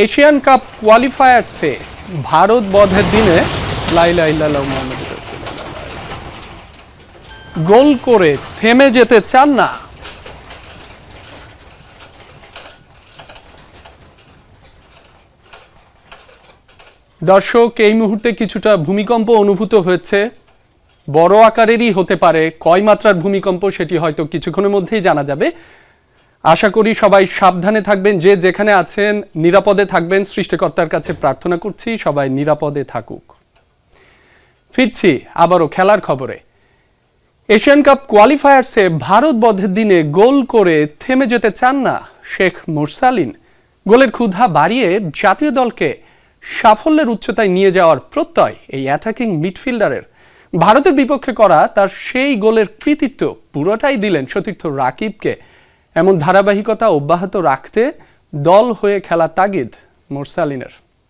Asian cup কোয়ালিফায়ার্সে Bharat বধের দিনে লা ইলাহা ইল্লাল্লাহু মুহাম্মাদুর রাসূলুল্লাহ গোল করে থেমে যেতে চান না। দর্শক, এই মুহূর্তে কিছুটা ভূমিকম্প অনুভূত হয়েছে, বড় আকারেরই হতে পারে। কয় মাত্রার ভূমিকম্প সেটি হয়তো কিছুক্ষণের মধ্যেই জানা যাবে। আশা করি সবাই সাবধানে থাকবেন, যে যেখানে আছেন নিরাপদে থাকবেন। সৃষ্টিকর্তার কাছে প্রার্থনা করছি সবাই নিরাপদে থাকুক। ফিরছি আবারও খেলার খবরে। এশিয়ান কাপ কোয়ালিফায়ার্সে ভারত বধের দিনে গোল করে থেমে যেতে চান না শেখ মুরসালিন। গোলের ক্ষুধা বাড়িয়ে জাতীয় দলকে সাফল্যের উচ্চতায় নিয়ে যাওয়ার প্রত্যয় এই অ্যাটাকিং মিডফিল্ডারের। ভারতের বিপক্ষে করা তার সেই গোলের কৃতিত্ব পুরোটাই দিলেন সতীর্থ রাকিবকে। এমন ধারাবাহিকতা অব্যাহত রাখতে দল হয়ে খেলা তাগিদ মুরসালিনের।